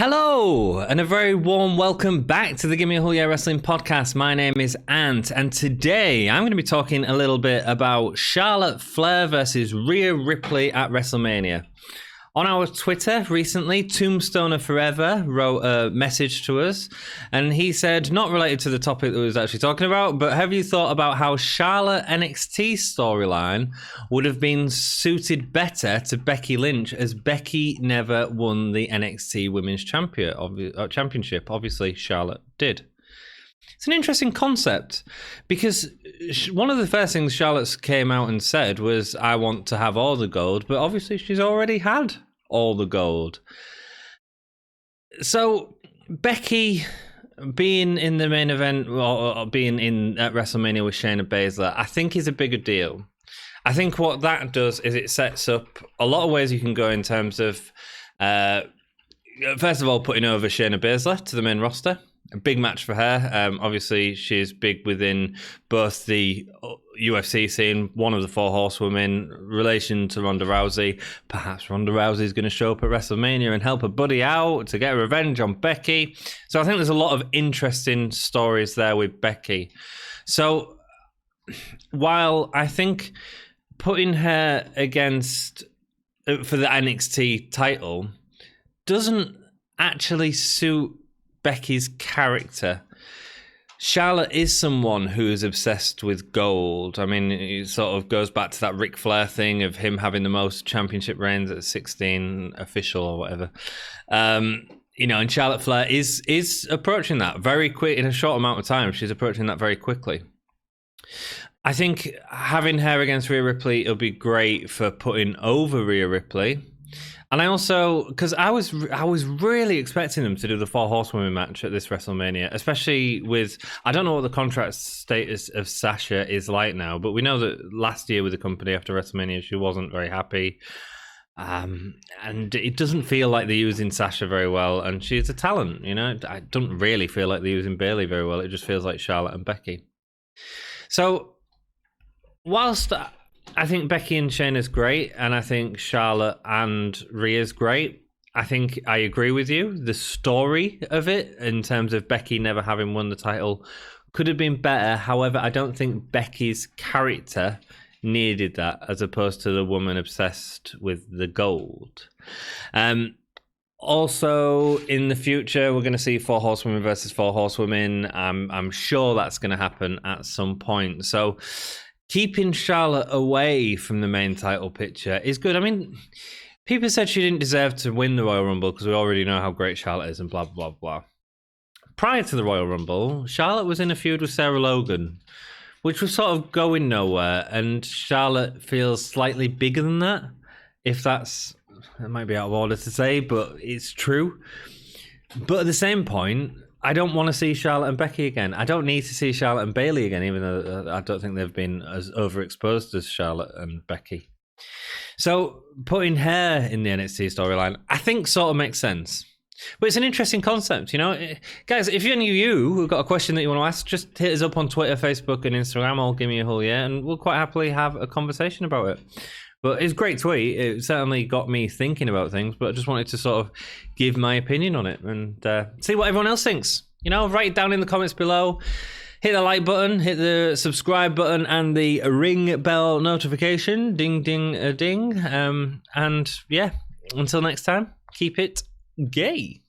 Hello, and a very warm welcome back to the Gimme Wrestling podcast. My name is Ant, and today I'm going to be talking a little bit about Charlotte Flair versus Rhea Ripley at WrestleMania. On our Twitter recently, Tombstoner Forever wrote a message to us, and he said, not related to the topic that we was actually talking about, but have you thought about how Charlotte NXT storyline would have been suited better to Becky Lynch, as Becky never won the NXT Women's Championship? Obviously, Charlotte did. It's an interesting concept because one of the first things Charlotte came out and said was, I want to have all the gold, but obviously she's already had all the gold. So Becky being in the main event or being in at WrestleMania with Shayna Baszler, I think is a bigger deal. I think what that does is it sets up a lot of ways you can go in terms of, first of all, putting over Shayna Baszler to the main roster. A big match for her. Obviously, she's big within both the UFC scene, one of the four horsewomen, relation to Ronda Rousey. Perhaps Ronda Rousey is going to show up at WrestleMania and help her buddy out to get revenge on Becky. So I think there's a lot of interesting stories there with Becky. So while I think putting her against for the NXT title doesn't actually suit Becky's character. Charlotte is someone who is obsessed with gold. I mean, it sort of goes back to that Ric Flair thing of him having the most championship reigns at 16 official or whatever. And Charlotte Flair is approaching that very quick in a short amount of time. She's approaching that very quickly. I think having her against Rhea Ripley, it'll be great for putting over Rhea Ripley. And I also, because I was really expecting them to do the four horsewomen match at this WrestleMania, especially with, I don't know what the contract status of Sasha is like now, but we know that last year with the company after WrestleMania, she wasn't very happy. And it doesn't feel like they're using Sasha very well, and she's a talent, I don't really feel like they're using Bayley very well. It just feels like Charlotte and Becky. So, whilst I think Becky and Shayna's great, and I think Charlotte and Rhea's great, I think I agree with you. The story of it, in terms of Becky never having won the title, could have been better. However, I don't think Becky's character needed that, as opposed to the woman obsessed with the gold. Also, in the future, we're going to see four horsewomen versus four horsewomen. I'm sure that's going to happen at some point. So keeping Charlotte away from the main title picture is good. I mean, people said she didn't deserve to win the Royal Rumble because we already know how great Charlotte is and blah, blah, blah. Prior to the Royal Rumble, Charlotte was in a feud with Sarah Logan, which was sort of going nowhere, and Charlotte feels slightly bigger than that. It might be out of order to say, but it's true. But at the same point, I don't want to see Charlotte and Becky again. I don't need to see Charlotte and Bayley again, even though I don't think they've been as overexposed as Charlotte and Becky. So putting her in the NXT storyline, I think sort of makes sense. But it's an interesting concept, Guys, if any of you have got a question that you want to ask, just hit us up on Twitter, Facebook, and Instagram, or give me a whole and we'll quite happily have a conversation about it. But it's a great tweet. It certainly got me thinking about things, but I just wanted to sort of give my opinion on it and see what everyone else thinks. Write it down in the comments below. Hit the like button, hit the subscribe button, and the ring bell notification. Ding, ding, ding. And yeah, until next time, keep it gay.